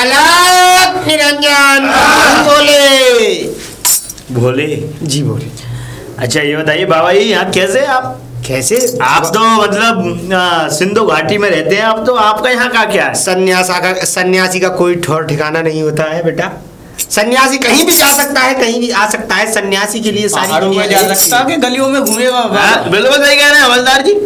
अलग निरंजन बोले। भोले जी बोले। अच्छा ये बताइए बाबा जी यहाँ कैसे आप? कैसे? आप तो मतलब सिंधु घाटी में रहते हैं, आप तो आपका यहाँ का क्या है? सन्यासी का कोई ठौर ठिकाना नहीं होता है बेटा। सन्यासी कहीं भी जा सकता है, कहीं भी आ सकता है। सन्यासी के लिए सारी दुनिया जा सकता है, गलियों में घूमेगा। बिल्कुल सही कह रहे हैं हवलदार जी।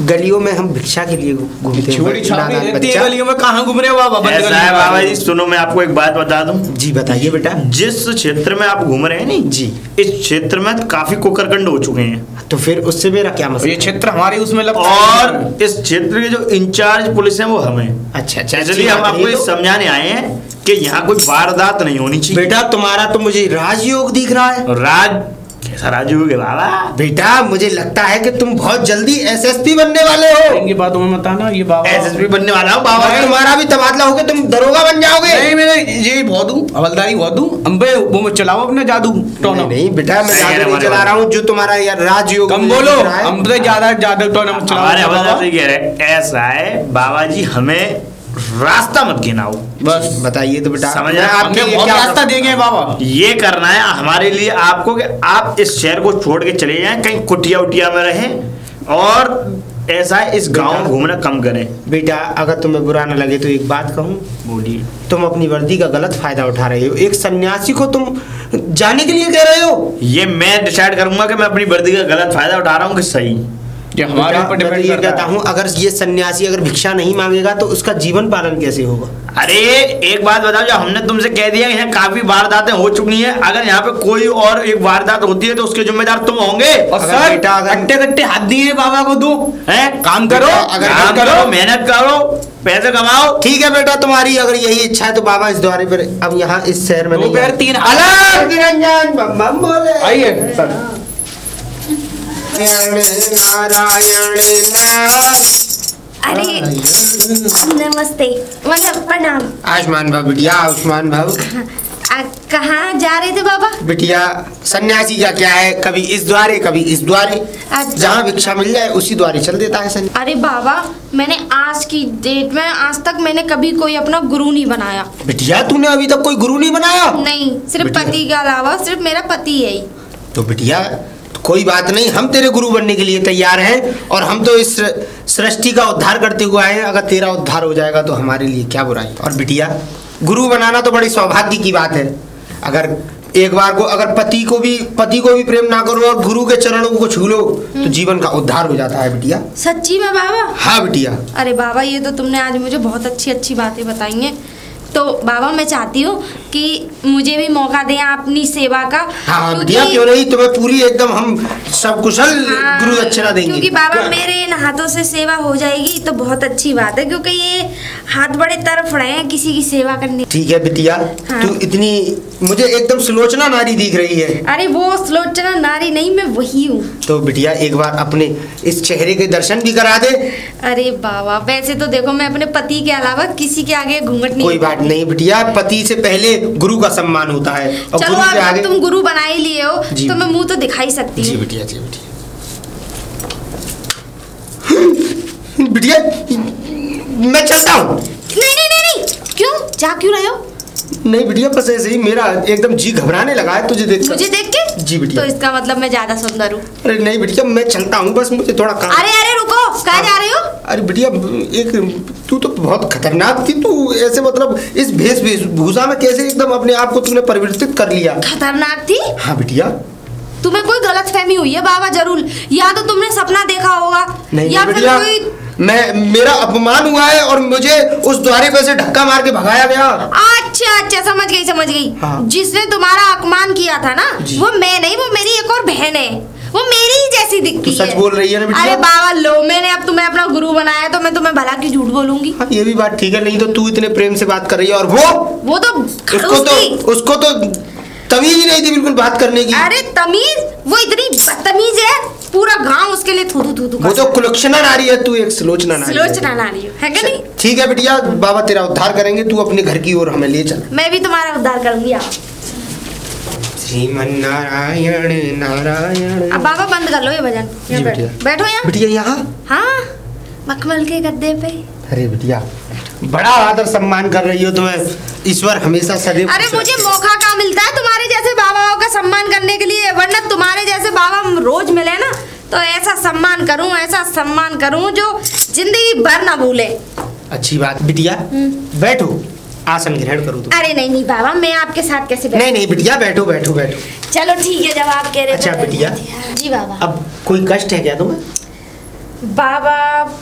गलियों में हम भिक्षा के लिए घूमते हैं। गलियों में कहाँ घूम रहे हो बाबा? ऐसा है बाबा जी, सुनो मैं आपको एक बात बता दूं। जी बताइए बेटा। जिस क्षेत्र में आप घूम रहे हैं नहीं जी, इस क्षेत्र में काफी कुकरकंड हो चुके हैं। तो फिर उससे मेरा क्या मसला? ये क्षेत्र हमारे उसमें लगता है और इस क्षेत्र के जो इंचार्ज पुलिस है वो हमें। अच्छा, इसलिए हम आपको ये समझाने आए हैं कि यहाँ कोई वारदात नहीं होनी चाहिए। बेटा तुम्हारा तो मुझे राजयोग दिख रहा है। राज कैसा राजयोग है बाबा? बेटा मुझे लगता है कि तुम बहुत जल्दी एसएसपी बनने वाले हो। इनकी बातों में मत आना। ये बाबा एसएसपी बनने वाला हूँ बाबा। तुम्हारा भी तबादला होगा, तुम दरोगा बन जाओगे। नहीं मैं ये बहुत हूँ, हवलदारी बहुत हूँ। अम्बे वो मत चलाओ अपना जादू टोना। नहीं बेटा मैं जादू नहीं चला रहा हूँ, जो तुम्हारा यार राजयोग। कम बोलो, हम तो ज्यादा टोना मत चलाओ। हमारे हवलदार से कह रहे ऐसा है बाबा जी, हमें रास्ता मत गिनाओ। बस बताइए तो बेटा। समझ रहे हैं? आपके बहुत रास्ता देंगे बाबा। ये करना है हमारे लिए आपको कि आप इस शहर को छोड़ के चले जाएं, कहीं कुटिया उटिया में रहें और ऐसा इस गांव में घूमना कम करें। बेटा अगर तुम्हें बुरा न लगे तो एक बात कहूँ। बोलिए। तुम अपनी वर्दी का गलत फायदा उठा रहे हो। एक सन्यासी को तुम जाने के लिए कह रहे हो। ये मैं डिसाइड करूंगा कि मैं अपनी वर्दी का गलत फायदा उठा रहा हूँ कि सही। हमारे ऊपर डिपेंड ये कहता हूँ, अगर ये सन्यासी अगर भिक्षा नहीं मांगेगा तो उसका जीवन पालन कैसे होगा? अरे एक बात बताओ, जो हमने तुमसे कह दिया यहाँ काफी वारदातें हो चुकी हैं, अगर यहाँ पे कोई और एक वारदात होती है तो उसके जिम्मेदार तुम होंगे। और सर कट्टे कट्टे हाथ दिए बाबा को दो है, काम करो, काम करो, मेहनत करो, पैसे कमाओ। ठीक है बेटा, तुम्हारी अगर यही इच्छा है तो बाबा इस द्वारे पर अब यहाँ इस शहर में नहीं। अलग निरंजन बम बोले। आइए सर। नारायण अरे नमस्ते, मतलब प्रणाम। आयुष्मान भव बिटिया, आयुष्मान भव। कहाँ जा रहे थे बाबा? बिटिया सन्यासी का क्या है, कभी इस द्वारे कभी इस द्वारे। जहाँ भिक्षा मिल जाए उसी द्वारे चल देता है सन्यासी। अरे बाबा मैंने आज की डेट में आज तक मैंने कभी कोई अपना गुरु नहीं बनाया। बिटिया तूने अभी तक कोई गुरु नहीं बनाया? नहीं, सिर्फ पति के अलावा सिर्फ मेरा पति है ही। तो बिटिया कोई बात नहीं, हम तेरे गुरु बनने के लिए तैयार हैं और हम तो इस सृष्टि का उद्धार करते हुए आए हैं। अगर तेरा उद्धार हो जाएगा तो हमारे लिए क्या बुराई। और बिटिया गुरु बनाना तो बड़ी सौभाग्य की बात है। अगर एक बार को अगर पति को भी प्रेम ना करो और गुरु के चरणों को छू लो तो जीवन का उद्धार हो जाता है बिटिया। सच्ची में बाबा? हाँ बिटिया। अरे बाबा ये तो तुमने आज मुझे बहुत अच्छी अच्छी बातें बताई हैं। तो बाबा मैं चाहती हूँ कि मुझे भी मौका दें अपनी सेवा का। हाँ बिटिया क्यों नहीं, तुम्हें पूरी एकदम हम सब कुशल गुरु दक्षिणा देंगे। क्योंकि बाबा मेरे इन हाथों से सेवा हो जाएगी तो बहुत अच्छी बात है, क्योंकि ये हाथ बड़े तरफ रहे हैं किसी की सेवा करने। ठीक है बिटिया। हाँ। तू इतनी मुझे एकदम सुलोचना नारी दिख रही है। अरे वो सुलोचना नारी नहीं, मैं वही हूँ। तो बिटिया एक बार अपने इस चेहरे के दर्शन भी करा दे। अरे बाबा वैसे तो देखो मैं अपने पति के अलावा किसी के आगे घूंघट नहीं। कोई बात नहीं बिटिया, पति से पहले गुरु का सम्मान होता है। और चलो गुरु के आगे तुम गुरु बना ही लिए हो तो मैं मुंह तो दिखा ही सकती हूँ। जी बिटिया, जी बिटिया। बिटिया मैं चलता हूँ। नहीं नहीं नहीं नहीं, क्यों जा क्यों रहे हो? नहीं बिटिया बस ऐसे ही मेरा एकदम जी घबराने लगा है तुझे देख। मुझे देख के? जी बिटिया। तो इसका मतलब मैं ज्यादा सुंदर हूँ? अरे नहीं बिटिया मैं चलता हूँ, बस मुझे थोड़ा काम। अरे अरे रुको, कहाँ जा रहे हो? अरे बिटिया एक तू तो बहुत खतरनाक थी। तू ऐसे मतलब इस वेशभूषा में कैसे एकदम अपने आप को तूने परिवर्तित कर लिया? खतरनाक थी? हाँ बिटिया। तुम्हें कोई गलतफहमी हुई है बाबा जरूर, या तो तुमने सपना देखा होगा। नहीं या बिटिया, मेरा अपमान हुआ है और मुझे उस द्वारे पे से धक्का मार के भगाया गया। अच्छा अच्छा समझ गई। हाँ। जिसने तुम्हारा अपमान किया था ना वो मैं नहीं, वो मेरी एक और बहन है, वो मेरी ही जैसी दिखती है। तू सच बोल रही है ना बिटिया? अरे बाबा लो, मैंने अब तुम्हें अपना गुरु बनाया तो मैं तुम्हें भला की झूठ बोलूंगी? हाँ ये भी बात ठीक है। नहीं तो तू इतने प्रेम से बात कर रही है और वो तो उसको तो तमीज ही नहीं थी बिल्कुल बात करने की। अरे तमीज? वो इतनी बदतमीज है, पूरा गांव उसके लिए थू थू थू। वो तो कुलक्षणा नारी है, तू एक सुलोचना नारी है क्या नहीं? ठीक है बिटिया, बाबा तेरा उद्धार करेंगे, तू अपने घर की ओर हमें ले चल। मैं भी तुम्हारा उद्धार करूंगी। आप श्रीमन नारायण नारायण। अब बाबा बंद कर लो ये भजन। बैठो यहाँ। बिटिया यहाँ? हाँ मखमल के गद्दे पे। अरे बिटिया बड़ा आदर सम्मान कर रही हो, तुम्हें ईश्वर हमेशा सदैव अरे खुश मुझे रखे। मौका कहाँ मिलता है तुम्हारे जैसे बाबाओं का सम्मान करने के लिए, वरना तुम्हारे जैसे बाबा रोज मिले ना तो ऐसा सम्मान करूं जो जिंदगी भर ना भूले। अच्छी बात बिटिया, बैठो, आसन ग्रहण करो तुम। अरे नहीं बाबा, मैं आपके साथ कैसे बैठूं? नहीं बिटिया, बैठो बैठो बैठो। चलो ठीक है, जब आप कह रहे हो अच्छा तो बैठ बिटिया। जाती हूँ। जी बाबा। अब कोई कष्ट है क्या तुम्हें? बाबा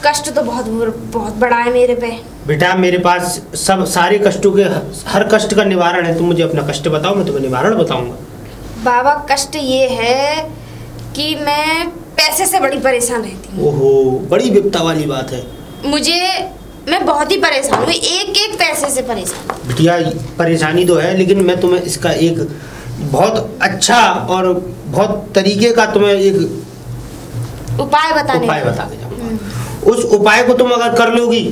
कष्ट तो बहुत बड़ा है मेरे पे। बेटा मेरे पास सब सारे कष्टों के हर कष्ट का निवारण है। तुम मुझे अपना कष्ट बताओ, मैं तुम्हें निवारण बताऊंगा। बाबा कष्ट ये है कि मैं पैसे से बड़ी परेशान रहती हूँ। ओहो, बड़ी विपदा वाली बात है। मैं बहुत ही परेशान हूँ, एक पैसे से परेशान हूँ। बिटिया परेशानी तो है, लेकिन मैं तुम्हें इसका एक बहुत अच्छा और बहुत तरीके का तुम्हें एक उपाय बता के जाऊंगा। उस उपाय को तुम अगर कर लोगी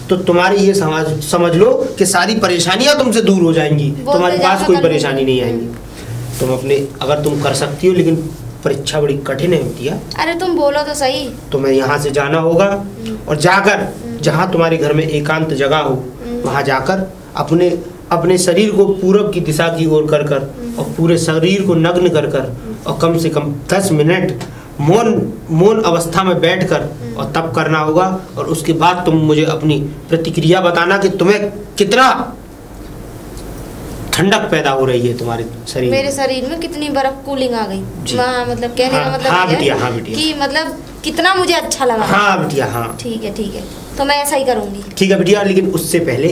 तो तुम्हारी ये समझ लो कि सारी परेशानियां तुमसे दूर हो जाएंगी, तुम्हारे पास कोई परेशानी नहीं आएगी। तुम अपने अगर तुम कर सकती हो, लेकिन परीक्षा बड़ी कठिन है बिटिया। अरे तुम बोलो तो सही। तुम्हें यहाँ से जाना होगा और जाकर जहाँ तुम्हारे घर में एकांत जगह हो वहाँ जाकर अपने शरीर को पूरब की दिशा की ओर कर और पूरे शरीर को नग्न कर और कम से कम 10 मिनट मौन अवस्था में बैठकर और तब करना होगा। और उसके बाद तुम मुझे अपनी प्रतिक्रिया बताना कि तुम्हें कितना ठंडक पैदा हो रही है तुम्हारे शरीर मेरे शरीर में कितनी बर्फ कूलिंग आ गई। मतलब कहने का मतलब हाँ बिटिया, हाँ बिटिया, कि मतलब कितना मुझे अच्छा लगा। हाँ बिटिया, हाँ ठीक है, तो मैं ऐसा ही करूंगी। ठीक है बिटिया, लेकिन उससे पहले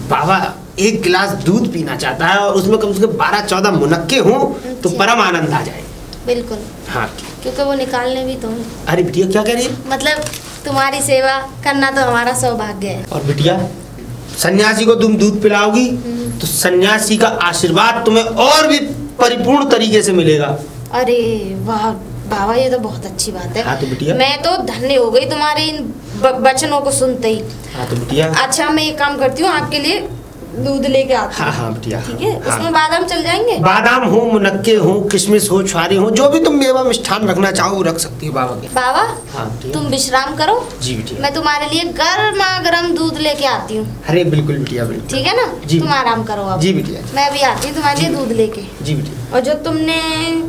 बाबा एक गिलास दूध पीना चाहता है और उसमें कम से कम 12-14 मुनक्के हों तो परम आनंद आ जाए। बिल्कुल। हाँ, क्योंकि वो निकालने भी तो। अरे बिटिया क्या कह रही है? मतलब तुम्हारी सेवा करना तो हमारा सौभाग्य है। और बिटिया सन्यासी को तुम दूध पिलाओगी तो सन्यासी का आशीर्वाद तुम्हें और भी परिपूर्ण तरीके से मिलेगा। अरे वाह बाबा, ये तो बहुत अच्छी बात है। हाँ तो बिटिया, मैं तो धन्य हो गई तुम्हारे इन वचनों को सुनते ही। हाँ तो बिटिया, अच्छा मैं एक काम करती हूँ, आपके लिए दूध लेके आती हूँ। हाँ बिटिया, ठीक है। हाँ। उसमें बादाम चल जाएंगे? बादाम हो, मुनक्के हो, किशमिश हो, छुआरी हो, जो भी तुम मेवा मिष्ठान रखना चाहो वो रख सकती हो बाबा के। बाबा हाँ बिटिया, तुम विश्राम करो। जी बिटिया, मैं तुम्हारे लिए गर्मा गर्म दूध लेके आती हूँ। अरे बिल्कुल बिटिया, बिल्कुल। ठीक है ना? जी तुम आराम करो अब। जी बिटिया, मैं भी आती हूँ तुम्हारे लिए दूध लेके। जी बिटिया। और जो तुमने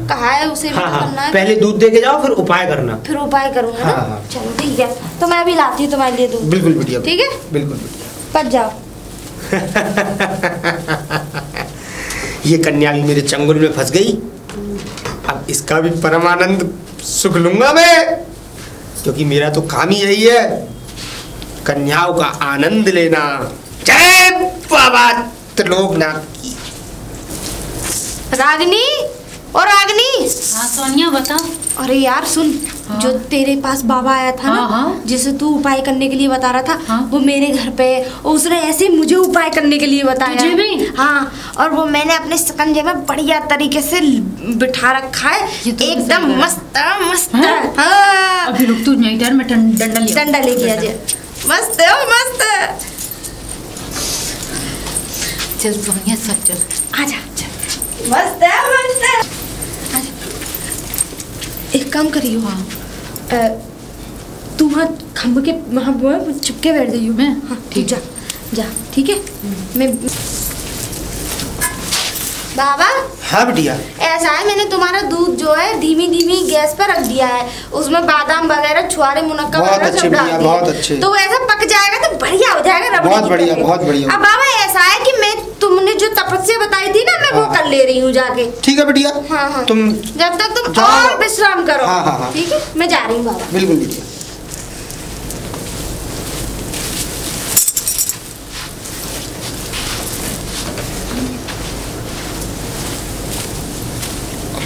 कहा है उसे भी हाँ करना है। पहले दूध दे के जाओ, फिर उपाय करना। फिर उपाय करूंगा ना। हाँ। चलो ठीक है, तो मैं भी लाती हूँ तुम्हारे लिए दूध। बिल्कुल बिटिया, ठीक है, बिल्कुल बिटिया। पच जाओ। ये कन्या भी मेरे चंगुल में फंस गई। अब इसका भी परमानंद सुख लूंगा मैं, क्योंकि मेरा तो काम ही यही है, कन्याओं का आनंद लेना। जय बाबा त्रिलोकनाथ की। रागिनी और रागिनी। हाँ सोनिया बता। अरे यार सुन, हाँ। जो तेरे पास बाबा आया था ना, हाँ। जिसे तू उपाय करने के लिए बता रहा था, हाँ। वो मेरे घर पे है और उसने ऐसे ही मुझे उपाय करने के लिए बताया। तुझे भी? हाँ, और वो मैंने अपने शिकंजे में बढ़िया तरीके से बिठा रखा है, ये तो एकदम सही है। मस्त मस्त। हाँ? हाँ। अभी रुक, तू नहीं डर, मैं डंडा लेके आ जा। मस्त है वो, मस्त। चल सोनिया सब चल। आजा। मस्त है, मस्त है। एक काम करियो, हाँ तू वहाँ खम्भ के वहाँ चुपके बैठ जाइयो। मैं? हाँ ठीक, जा ठीक है। मैं बाबा। हाँ बिटिया। ऐसा है, मैंने तुम्हारा दूध जो है धीमी धीमी गैस पर रख दिया है, उसमें बादाम वगैरह छुआरे मुनक्का वगैरह सब डाल दिया। बहुत अच्छे। तो ऐसा पक जाएगा तो बढ़िया हो जाएगा। बहुत बढ़िया, बहुत बढ़िया। अब बाबा ऐसा है कि मैं तुमने जो तपस्या बताई थी ना, मैं वो कर ले रही हूँ जाके। ठीक है बिटिया। हाँ। तुम जब तक तुम जाओ। और विश्राम करो। हाँ। ठीक है, मैं जा रही हूँ बाबा। बिल्कुल बिटिया।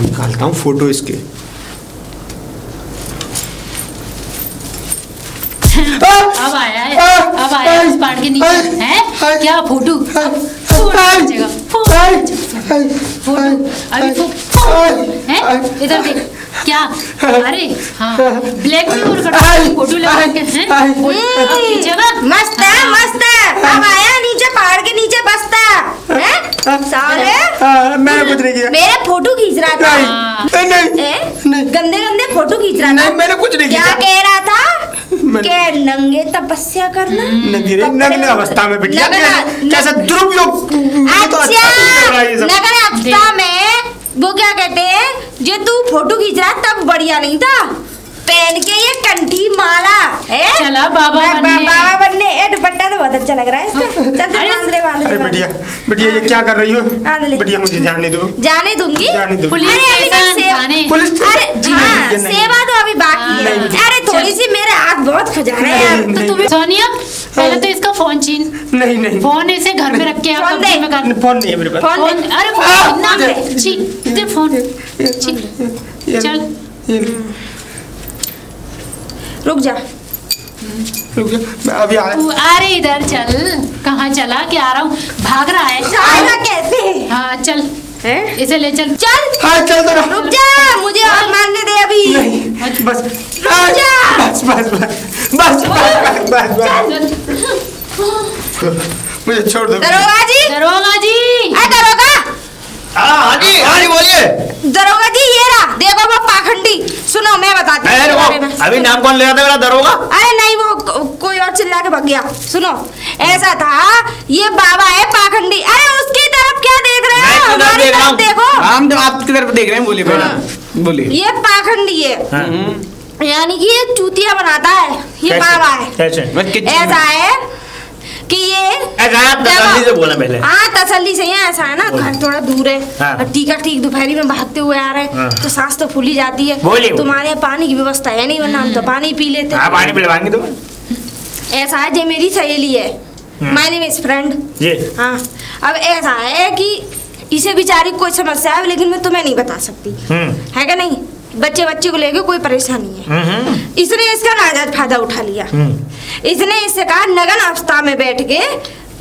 निकालता हूँ फोटो इसके। अब आया इस पहाड़ के नीचे है क्या फोटो? फोटो अभी है, इधर देख क्या। अरे हाँ, ब्लैक में और कटा फोटो लगा के हैं। खींचेगा। मस्त है, मस्त है। अब आया नीचे पहाड़ के नीचे बसता है साले। मैंने कुछ नहीं किया। मेरे फोटो खींच रहा था। नहीं गंदे गंदे फोटो खींच रहा था। मैंने कुछ नहीं क्या किया। कह रहा था? के नंगे तपस्या करना नग्न अवस्था में बिटिया कैसे दुरुपयोग। अच्छा नगर अवस्था में वो क्या कहते हैं, जो तू फोटो खींच रहा तब बढ़िया नहीं था, पहन के ये कंठी माला है। चला बाबा बनने ये दुपट्टा तो बहुत अच्छा लग रहा है इसका। चल अरे बिटिया बिटिया ये क्या कर रही हो बिटिया, मुझे जाने दो। जाने दूंगी। पुलिस हाँ सेवा तो अभी बाकी है। अरे थोड़ी सी मेरे हाथ बहुत खजा रहे हैं। तो तुम्हें सोनिया पहले तो इसका फोन छीन। नहीं फोन ऐसे घर में रख के आप कब्जे में कर। फोन नहीं है मेरे पास। फोन अरे फोन ना छीन दे फोन छीन। चल रुक जा मैं अभी आ रहा। अरे इधर चल। कहाँ चला क्या आ रहा हूँ, भाग रहा है। जाएगा कैसे? हाँ चल इसे ले चल। चल हाँ चल तो रुक जा, मुझे और मारने दे अभी। नहीं बस जा। बस बस बस बस बस मुझे छोड़ दो। दरोगा जी, दरोगा जी। दरोगा। हाँ जी बोलिए। दरोगा जी ये रहा, देखो वो पाखंडी। सुनो मैं बताती हूँ। अभी नाम कौन ले रहा था मेरा दरोगा? अरे नहीं वो कोई और चिल्ला के भाग गया। सुनो ऐसा था, ये बाबा है पाखंडी। अरे उसकी तरफ क्या देख रहे हो, हमारी तरफ देखो। हम तो आपकी तरफ देख रहे हैं। बोलिए मैडम बोलिए। ये पाखंडी है, यानी कि ये चूतिया बनाता है। ये बाबा है। ऐसा है कि ये तसल्ली से बोला पहले। हाँ तसल्ली से। ऐसा है ना, घर थोड़ा दूर है और ठीक दोपहरी में भागते हुए आ रहे हैं तो सांस तो फूली जाती है। तुम्हारे यहाँ पानी की व्यवस्था है नहीं, वरना हम तो पानी पी लेते। पानी पिलवाएंगे तुम्हें। ऐसा है, ये मेरी सहेली है, माय नेम इज फ्रेंड। हाँ अब ऐसा है कि इसे बेचारी कोई समस्या है, लेकिन मैं तुम्हें नहीं बता सकती है क्या नहीं। बच्चे को लेके कोई परेशानी है। इसने इसका नाजायज फायदा उठा लिया। इसने इससे कहा नग्न अवस्था में बैठ के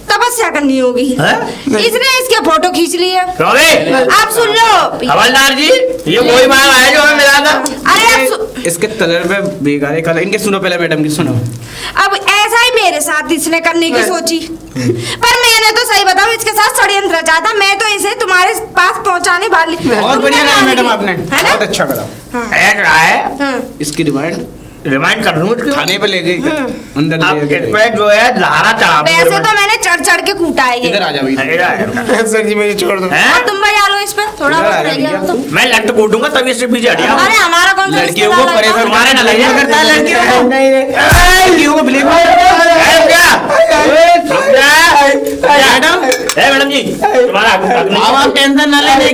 तपस्या करनी होगी। इसने इसके फोटो खींच लिए। आप सुन लो हवलदार जी, ये वही बात है जो हमें मिला था। अरे इसके तलर पे बेगारे कलर। इनके सुनो पहले मैडम की सुनो। अब ऐसा ही मेरे साथ इसने करने की सोची, पर मैंने तो सही बताऊं इसके साथ षड्यंत्र रचा था। मैं तो इसे तुम्हारे पास पहुंचाने वाली। बहुत बढ़िया करा मैडम आपने, बहुत अच्छा करा। इसकी रिमाइंड कर लूं थाने पे ले गई अंदर जो है धारा चढ़ा। वैसे तो मैंने चढ़ के कूटा है ये। इधर आ जाओ सर जी मुझे छोड़ दो। तुम बजा लो इस पे थोड़ा बहुत रह गया तो। मैं लट कूटूंगा तभी इससे पीछे हटिया। अरे हमारा कौन सा लड़कियों को परेशान तुम्हारे ना लगे करता है। लड़कियों को लड़कियों को ब्लैक मैडम जी तुम्हारा आप टेंशन ना लेने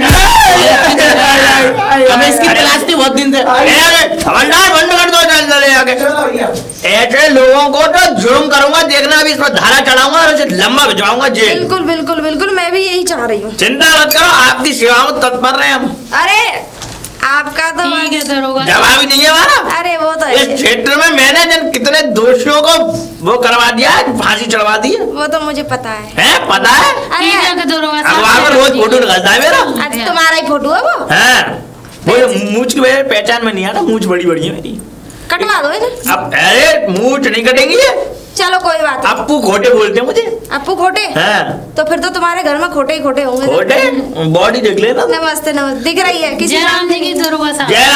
हमें इसकी तलाश थी बहुत दिन से। हवलदार बंद कर दो आगे। ऐसे लोगों को तो जुर्म करूंगा, देखना अभी इस पर धारा चढ़ाऊंगा और इसे लंबा भिजवाऊंगा जेल। बिल्कुल बिल्कुल बिल्कुल मैं भी यही चाह रही हूँ। चिंता मत करो, आपकी सेवा में तत्पर रहे हम। अरे आपका तो ठीक है दरोगा। जवाब ही नहीं है हमारा। अरे वो तो इस क्षेत्र में मैंने जन कितने दोषियों को वो करवा दिया, फांसी चढ़वा दी है। वो तो मुझे पता है। पता है? ठीक है दरोगा अब वहाँ पर रोज फोटो निकलता है मेरा। आज तुम्हारा ही फोटो है वो। वो मूंछ की वजह पहचान में नहीं आता, मूंछ बड़ी बड़ी है मेरी। कटवा दो इन्हें। अब अरे मूंछ नहीं कटेंगी ये। चलो कोई बात नहीं। अप्पू खोटे बोलते हैं मुझे। अप्पू खोटे? तो फिर तो तुम्हारे घर में खोटे ही खोटे होंगे। खोटे बॉडी देख लेना। नमस्ते नमस्ते। दिख रही है किसी जयराम जी की दरोगा साहब। जयराम